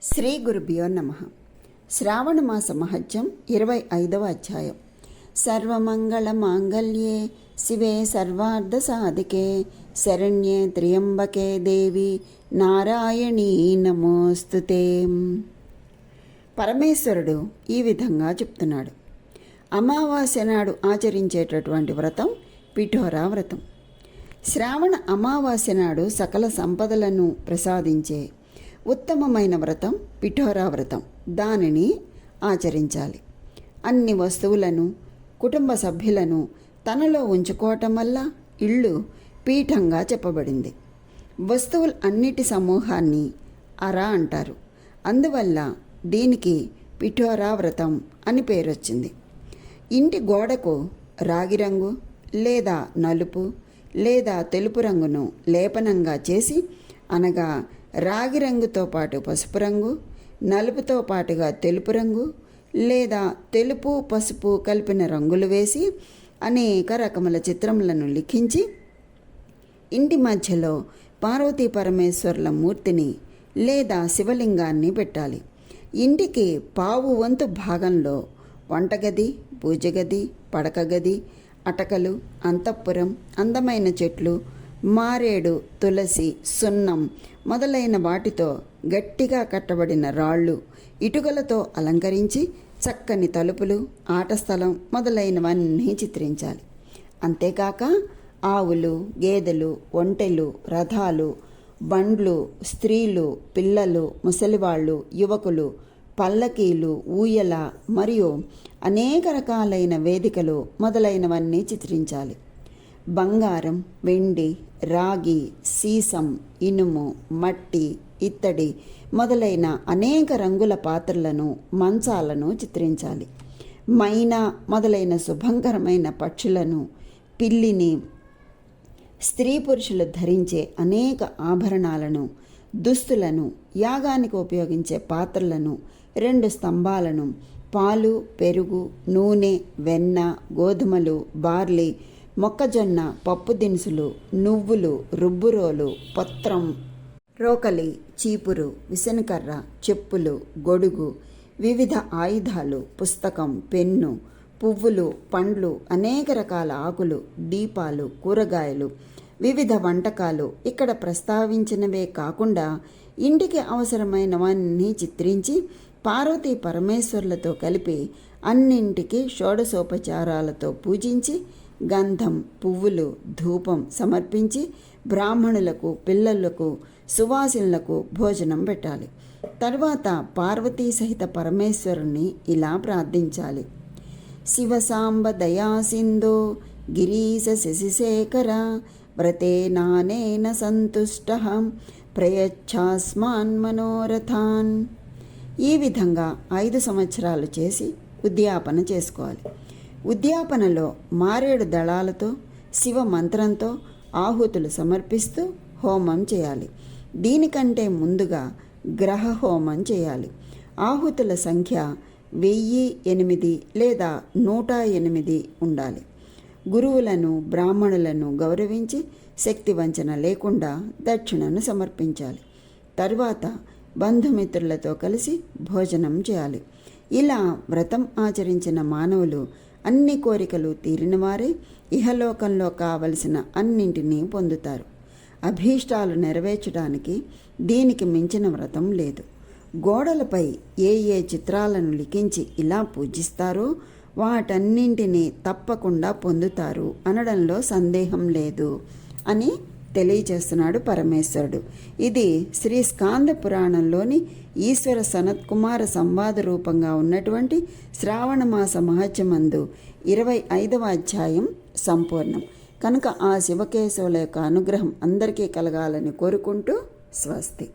శ్రీ గురుభ్యో నమః. శ్రావణమాస మహత్యం 25వ అధ్యాయం. సర్వమంగళ మాంగళ్యే శివే సర్వార్థ సాధికే శరణ్యే త్ర్యంబకే దేవి నారాయణీ నమోస్తుతే. పరమేశ్వరుడు ఈ విధంగా చెప్తున్నాడు. అమావాస్య నాడు ఆచరించేటటువంటి వ్రతం పిఠోరా వ్రతం. శ్రావణ అమావాస్య నాడు సకల సంపదలను ప్రసాదించే ఉత్తమమైన వ్రతం పిఠోరా వ్రతం. దానిని ఆచరించాలి. అన్ని వస్తువులను, కుటుంబ సభ్యులను తనలో ఉంచుకోవటం వల్ల ఇల్లు పీఠంగా చెప్పబడింది. వస్తువులు అన్నిటి సమూహాన్ని అర అంటారు. అందువల్ల దీనికి పిఠోరా వ్రతం అని పేరొచ్చింది. ఇంటి గోడకు రాగి రంగు లేదా నలుపు లేదా తెలుపు రంగును లేపనంగా చేసి, అనగా రాగి రంగుతో పాటు పసుపు రంగు, నలుపుతో పాటుగా తెలుపు రంగు లేదా తెలుపు పసుపు కలిపిన రంగులు వేసి అనేక రకముల చిత్రములను లిఖించి ఇంటి మధ్యలో పార్వతీ పరమేశ్వరుల మూర్తిని లేదా శివలింగాన్ని పెట్టాలి. ఇంటికి పావు వంతు భాగంలో వంటగది, పూజగది, పడకగది, అటకలు, అంతఃపురం, అందమైన చెట్లు, మారేడు, తులసి, సున్నం మొదలైన వాటితో గట్టిగా కట్టబడిన రాళ్ళు, ఇటుకలతో అలంకరించి చక్కని తలుపులు, ఆట స్థలం మొదలైనవన్నీ చిత్రించాలి. అంతేకాక ఆవులు, గేదెలు, ఒంటెలు, రథాలు, బండ్లు, స్త్రీలు, పిల్లలు, ముసలివాళ్ళు, యువకులు, పల్లకీలు, ఊయల మరియు అనేక రకాలైన వేదికలు మొదలైనవన్నీ చిత్రించాలి. బంగారం, వెండి, రాగి, సీసం, ఇనుము, మట్టి, ఇత్తడి మొదలైన అనేక రంగుల పాత్రలను, మంచాలను చిత్రించాలి. మైనా మొదలైన శుభంకరమైన పక్షులను, పిల్లిని, స్త్రీ పురుషులు ధరించే అనేక ఆభరణాలను, దుస్తులను, యాగానికి ఉపయోగించే పాత్రలను, 2 స్తంభాలను, పాలు, పెరుగు, నూనె, వెన్న, గోధుమలు, బార్లీ, మొక్కజొన్న, పప్పు దినుసులు, నువ్వులు, రుబ్బురోలు, పత్రం, రోకలి, చీపురు, విసనకర్ర, చెప్పులు, గొడుగు, వివిధ ఆయుధాలు, పుస్తకం, పెన్ను, పువ్వులు, పండ్లు, అనేక రకాల ఆకులు, దీపాలు, కూరగాయలు, వివిధ వంటకాలు ఇక్కడ ప్రస్తావించినవే కాకుండా ఇంటికి అవసరమైనవన్నీ చిత్రించి పార్వతీ పరమేశ్వరులతో కలిపి అన్నింటికి షోడశోపచారాలతో పూజించి గంధం, పువ్వులు, ధూపం సమర్పించి బ్రాహ్మణులకు, పిల్లలకు, సువాసినులకు భోజనం పెట్టాలి. తర్వాత పార్వతీ సహిత పరమేశ్వరుణ్ణి ఇలా ప్రార్థించాలి. శివసాంబ దయాసింధో గిరీశ శశిశేఖర వ్రతే నానేన సంతుష్టః ప్రయచ్ఛాస్మాన్ మనోరథాన్. ఈ విధంగా 5 సంవత్సరాలు చేసి ఉద్యాపన చేసుకోవాలి. ఉద్యాపనలో మారేడు దళాలతో, శివ మంత్రంతో ఆహుతులు సమర్పిస్తూ హోమం చేయాలి. దీనికంటే ముందుగా గ్రహ హోమం చేయాలి. ఆహుతుల సంఖ్య 1008 లేదా 108 ఉండాలి. గురువులను, బ్రాహ్మణులను గౌరవించి శక్తి వంచన లేకుండా దక్షిణను సమర్పించాలి. తరువాత బంధుమిత్రులతో కలిసి భోజనం చేయాలి. ఇలా వ్రతం ఆచరించిన మానవులు అన్ని కోరికలు తీరినవారే ఇహలోకంలో కావలసిన అన్నింటినీ పొందుతారు. అభీష్టాలు నెరవేర్చడానికి దీనికి మించిన వ్రతం లేదు. గోడలపై ఏ ఏ చిత్రాలను లిఖించి ఇలా పూజిస్తారో వాటన్నింటినీ తప్పకుండా పొందుతారు అనడంలో సందేహం లేదు అని తెలియచేస్తున్నాడు పరమేశ్వరుడు. ఇది శ్రీ స్కాంద పురాణంలోని ఈశ్వర సనత్కుమార సంవాద రూపంగా ఉన్నటువంటి శ్రావణమాస మహత్యమందు 25వ అధ్యాయం సంపూర్ణం. కనుక ఆ శివకేశవుల యొక్క అనుగ్రహం అందరికీ కలగాలని కోరుకుంటూ స్వస్తి.